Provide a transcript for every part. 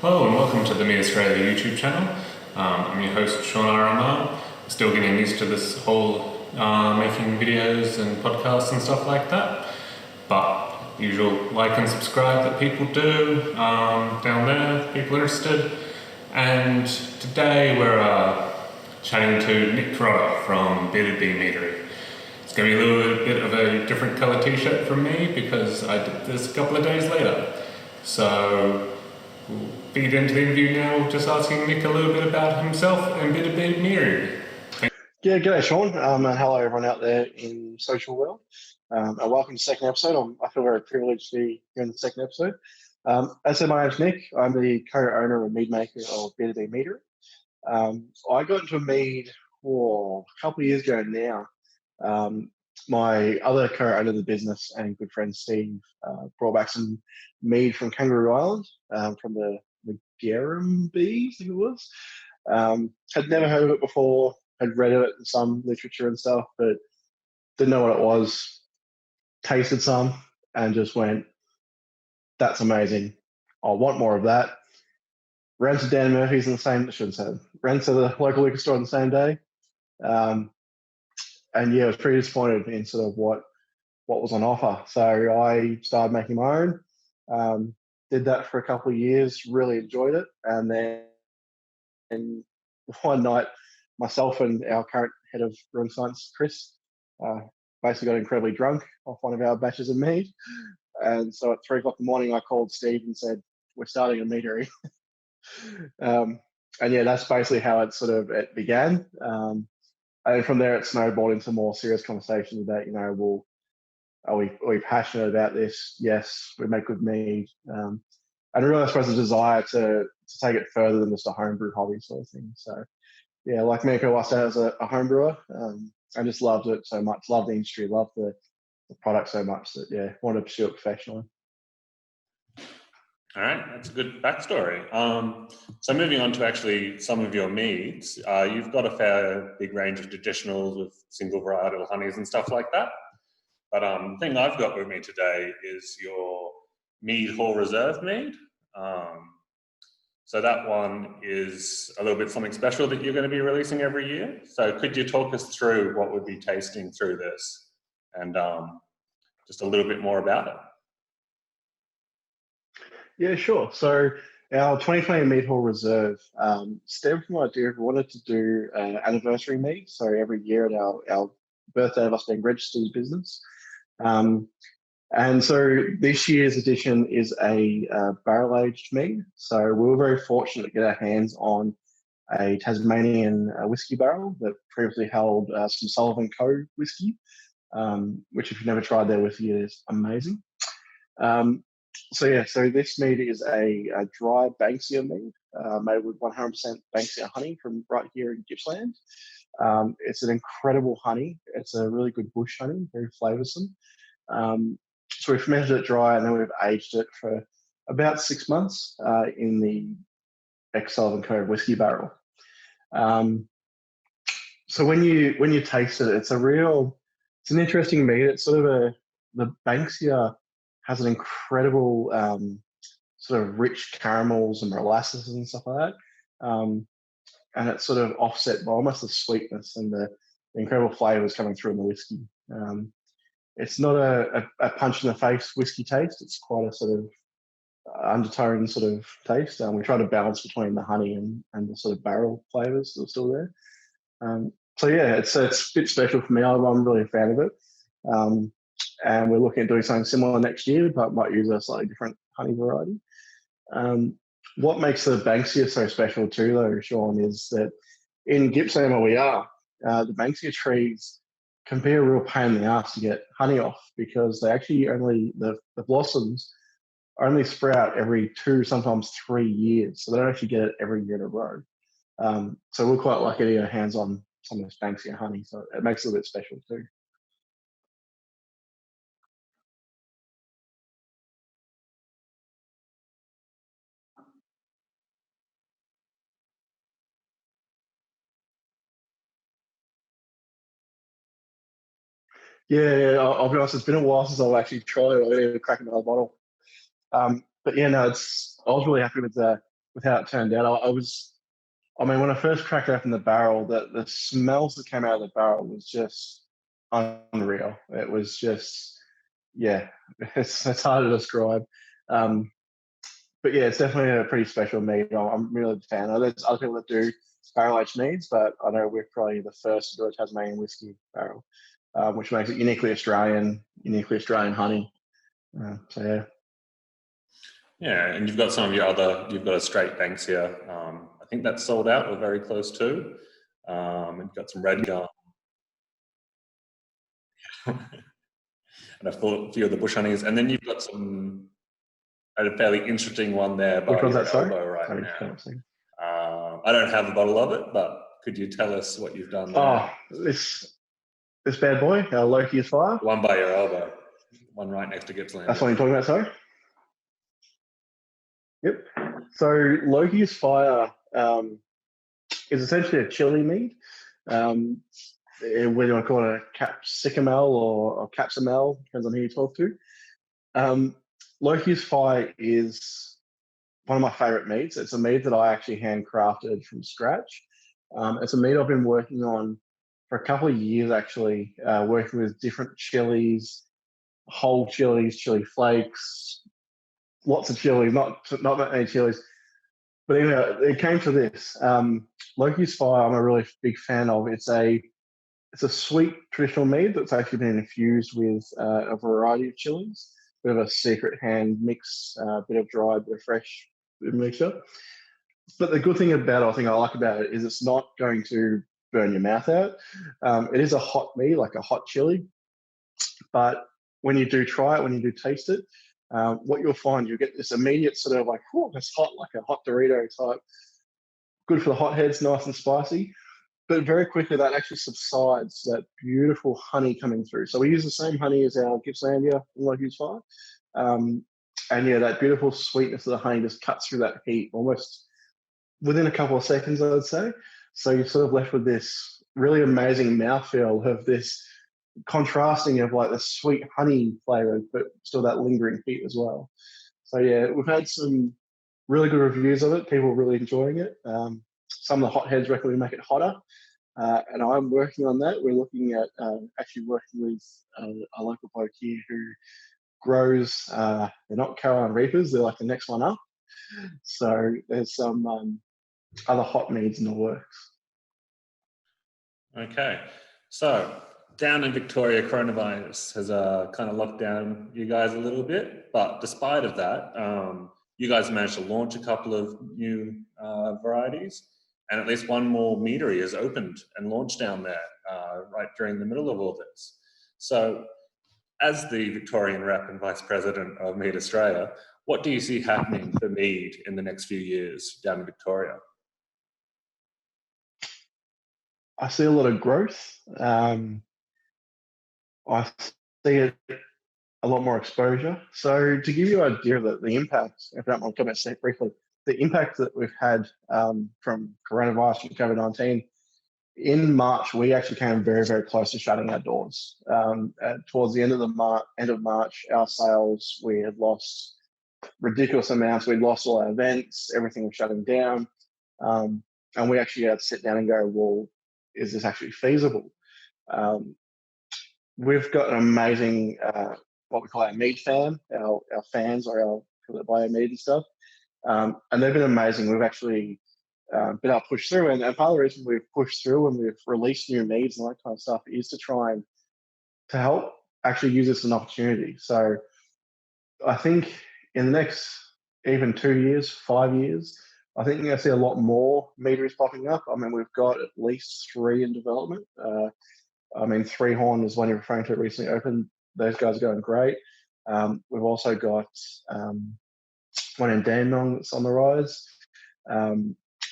Hello and welcome to the Mead Australia YouTube channel. I'm your host Sean RMR. Still getting used to this whole making videos and podcasts and stuff like that. But usual like and subscribe that people do down there, people are interested. And today we're chatting to Nic from Bearded Bee Meadery. It's going to be a little bit of a different colour t-shirt from me because I did this a couple of days later. So we'll feed into the interview now, just asking Nic a little bit about himself and Bearded Bee Meadery. Yeah, g'day, Sean, and hello everyone out there in social world. And welcome to the second episode. I feel very privileged to be here in the second episode. As I said, my name's Nic. I'm the co-owner and mead maker of Bearded Bee Meadery. I got into mead a couple of years ago now. My other co-owner of the business and good friend Steve brought back some mead from Kangaroo Island, from the Garum Bee, I think it was. Had never heard of it before. Had read it in some literature and stuff, but didn't know what it was. Tasted some and just went, that's amazing. I want more of that. Ran to Dan Murphy's in the same, I shouldn't say, ran to the local liquor store on the same day. And yeah, I was pretty disappointed in sort of what was on offer. So I started making my own. Did that for a couple of years, really enjoyed it. And then one night, myself and our current head of brewing science, Chris, basically got incredibly drunk off one of our batches of mead. And so at 3 o'clock in the morning, I called Steve and said, we're starting a meadery. And yeah, that's basically how it began. And from there, it snowballed into more serious conversations about, well, are we passionate about this? Yes, we make good mead. And really, I suppose, a desire to take it further than just a homebrew hobby sort of thing. So yeah, like me, I started as a home brewer. I just loved it so much, loved the industry, loved the product so much that, yeah, wanted to pursue it professionally. All right, that's a good backstory. So moving on to actually some of your meads, you've got a fair big range of traditionals with single varietal honeys and stuff like that. But the thing I've got with me today is your Mead Hall Reserve mead. So that one is a little bit something special that you're going to be releasing every year. So could you talk us through what we'd be tasting through this and just a little bit more about it? Yeah, sure. So our 2020 Mead Hall Reserve stemmed from the idea of we wanted to do an anniversary mead. So every year at our birthday of us being registered as business. And so this year's edition is a barrel-aged mead. So we were very fortunate to get our hands on a Tasmanian whiskey barrel that previously held some Sullivan Co. whiskey, which if you've never tried their whiskey, it is amazing. So this mead is a dry Banksia mead made with 100% Banksia honey from right here in Gippsland. It's an incredible honey. It's a really good bush honey, very flavoursome. So we fermented it dry and then we've aged it for about 6 months in the ex-Sullivan Co. whiskey barrel. So when you taste it, it's an interesting mead. It's sort of the Banksia has an incredible sort of rich caramels and molasses and stuff like that. And it's sort of offset by almost the sweetness and the incredible flavours coming through in the whiskey. It's not a punch in the face whiskey taste. It's quite a sort of undertone sort of taste. We try to balance between the honey and the sort of barrel flavours that are still there. So yeah, it's a bit special for me. I'm really a fan of it. And we're looking at doing something similar next year, but might use a slightly different honey variety. What makes the Banksia so special too, though, Sean, is that in Gippsland where we are, the Banksia trees can be a real pain in the ass to get honey off because they actually the blossoms only sprout every 2, sometimes 3 years. So they don't actually get it every year in a row. So we're quite lucky to get our hands on some of this Banksia honey. So it makes it a bit special too. Yeah, I'll be honest. It's been a while since I've actually tried it. I need to crack another bottle. But yeah, no, I was really happy with with how it turned out. I mean, when I first cracked open the barrel, the smells that came out of the barrel was just unreal. It was just, yeah, it's hard to describe. But yeah, it's definitely a pretty special mead. I'm really a fan. I know there's other people that do barrel aged meads, but I know we're probably the first to do a Tasmanian whiskey barrel, which makes it uniquely Australian honey. So yeah. Yeah, and you've got some of you've got a straight Banksia. I think that's sold out or very close to. And you've got some red gum. And a few of the bush honeys. And then you've got a fairly interesting one there by Which one's your that, sorry? elbow right Sorry, now. I don't have a bottle of it, but could you tell us what you've done there? Oh, this bad boy, Loki's Fire. The one by your elbow. One right next to Gippsland. That's what you're talking about, sorry? Yep. So Loki's Fire is essentially a chili mead. Whether you want to call it a capsicumel or capsicumel, depends on who you talk to. Loki's Fire is one of my favourite meads. It's a mead that I actually handcrafted from scratch. It's a mead I've been working on for a couple of years, actually, working with different chilies, whole chilies, chili flakes, lots of chilies, not that many chilies. But anyway, it came to this. Loki's Fire, I'm a really big fan of. It's a sweet traditional mead that's actually been infused with a variety of chilies. Bit of a secret hand mix, bit of dry, bit of fresh mixture. But the good thing about it, I think I like about it, is it's not going to burn your mouth out. It is a hot mead, like a hot chili. But when you do try it, when you do taste it, what you'll find, you'll get this immediate sort of like, oh, it's hot, like a hot Dorito type. Good for the hot heads, nice and spicy. But very quickly, that actually subsides, that beautiful honey coming through. So we use the same honey as our Gippslandia in Loki's Fire. And yeah, that beautiful sweetness of the honey just cuts through that heat almost within a couple of seconds, I would say. So you're sort of left with this really amazing mouthfeel of this contrasting of like the sweet honey flavor, but still that lingering heat as well. So yeah, we've had some really good reviews of it. People really enjoying it. Some of the hotheads reckon we make it hotter, and I'm working on that. We're looking at actually working with a local bloke here who grows. They're not Carolina Reapers; they're like the next one up. So there's some other hot meads in the works. Okay, so down in Victoria, coronavirus has kind of locked down you guys a little bit, but despite of that, you guys managed to launch a couple of new varieties, and at least one more meadery is opened and launched down there right during the middle of all this. So as the Victorian Rep and Vice President of Mead Australia, what do you see happening for mead in the next few years down in Victoria? I see a lot of growth. I see it a lot more exposure. So to give you an idea of the impact, if I don't mind talking about briefly, the impact that we've had from coronavirus and COVID-19, in March, we actually came very, very close to shutting our doors. Towards the end of March, our sales, we had lost ridiculous amounts. We'd lost all our events, everything was shutting down. And we actually had to sit down and go, well, is this actually feasible? We've got an amazing, what we call our mead fam. Our fans are our people that buy our mead and stuff. And they've been amazing. We've actually been able to push through. And part of the reason we've pushed through and we've released new meads and that kind of stuff is to try and to help actually use this as an opportunity. So I think in the next even 2 years, 5 years, I think you're going to see a lot more meaderies popping up. I mean, we've got at least 3 in development. I mean, Three Horn is one you're referring to, recently opened. Those guys are going great. We've also got one in Dandenong that's on the rise.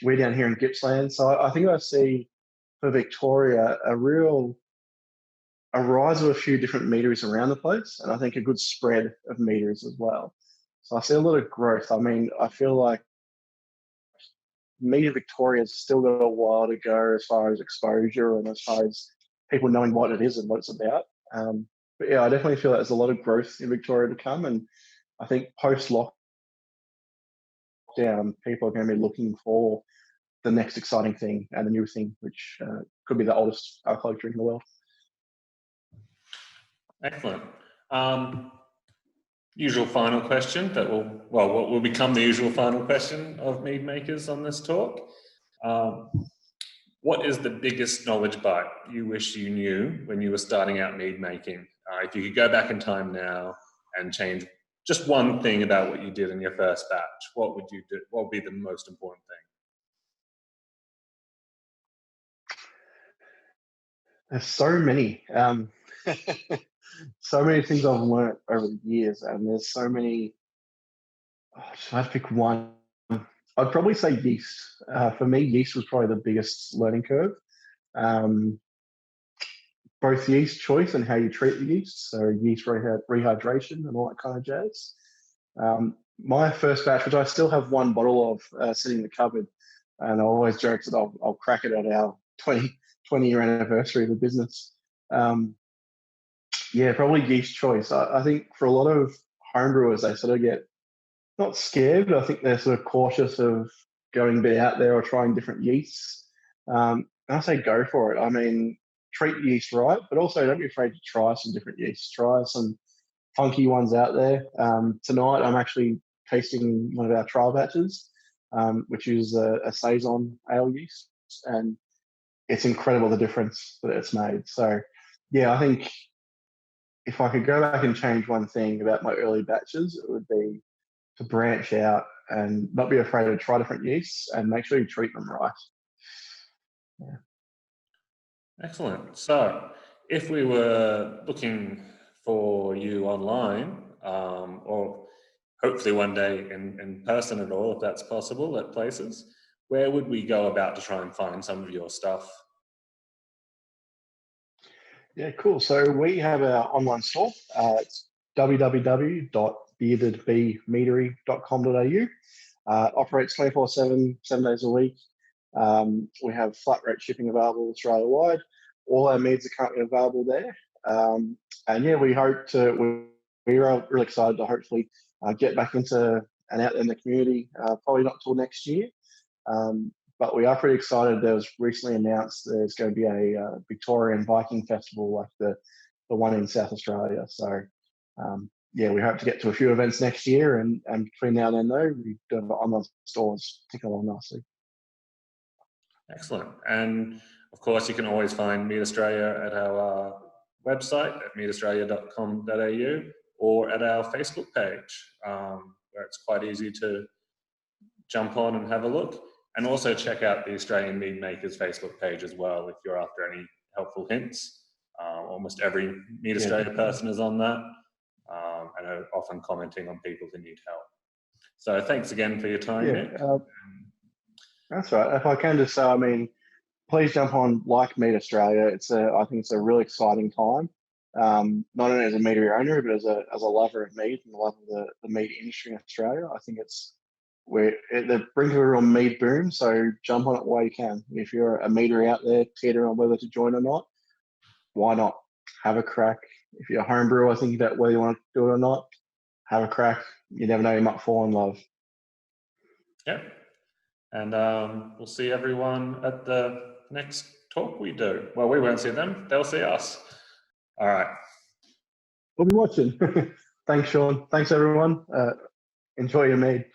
We're down here in Gippsland. So I think I see for Victoria a rise of a few different meaderies around the place, and I think a good spread of meaderies as well. So I see a lot of growth. I mean, I feel like Mead Victoria's still got a while to go as far as exposure and as far as people knowing what it is and what it's about. But yeah, I definitely feel like there's a lot of growth in Victoria to come, and I think post-lockdown, lockdown, people are going to be looking for the next exciting thing and the new thing, which could be the oldest alcoholic drink in the world. Excellent. Usual final question that what will become the usual final question of mead makers on this talk. What is the biggest knowledge bite you wish you knew when you were starting out mead making? If you could go back in time now and change just one thing about what you did in your first batch, what would you do? What would be the most important thing? There's so many. So many things I've learned over the years, and there's so many. Should I pick one? I'd probably say yeast. For me, yeast was probably the biggest learning curve. Both yeast choice and how you treat the yeast, so yeast rehydration and all that kind of jazz. My first batch, which I still have one bottle of sitting in the cupboard, and I always joke that I'll crack it at our 20-year anniversary of the business. Yeah, probably yeast choice. I think for a lot of homebrewers, they sort of get not scared, but I think they're sort of cautious of going a bit out there or trying different yeasts. And I say go for it. I mean, treat yeast right, but also don't be afraid to try some different yeasts. Try some funky ones out there. Tonight, I'm actually tasting one of our trial batches, which is a saison ale yeast, and it's incredible the difference that it's made. So, yeah, I think if I could go back and change one thing about my early batches, it would be to branch out and not be afraid to try different yeasts and make sure you treat them right. Yeah. Excellent. So, if we were looking for you online, or hopefully one day in person at all, if that's possible, at places, where would we go about to try and find some of your stuff? Yeah, cool. So we have our online store. It's www.beardedbeemeadery.com.au. Operates 24/7, 7 days a week. We have flat rate shipping available Australia-wide. All our meads are currently available there. And yeah, we're really excited to hopefully get back into and out in the community, probably not till next year. But we are pretty excited. There was recently announced there's going to be a Victorian Viking Festival like the one in South Australia. So yeah, we hope to get to a few events next year, and between now and then, though, we do have online stores ticking along nicely. Excellent. And of course, you can always find Mead Australia at our website at meadaustralia.com.au or at our Facebook page, where it's quite easy to jump on and have a look. And also check out the Australian Mead Makers Facebook page as well if you're after any helpful hints. Almost every Mead Australia person is on that, and are often commenting on people who need help. So thanks again for your time, Nick. That's right. If I can just say, I mean, please jump on like Mead Australia. I think it's a really exciting time. Not only as a meadery owner, but as a lover of mead and the love of the mead industry in Australia. I think they're bringing a real mead boom. So jump on it while you can. If you're a meadery out there teetering on whether to join or not, why not? Have a crack. If you're a home brewer thinking about whether you want to do it or not, have a crack. You never know, you might fall in love. Yep. And we'll see everyone at the next talk we do. Well, we won't see them. They'll see us. All right. We'll be watching. Thanks, Sean. Thanks, everyone. Enjoy your mead.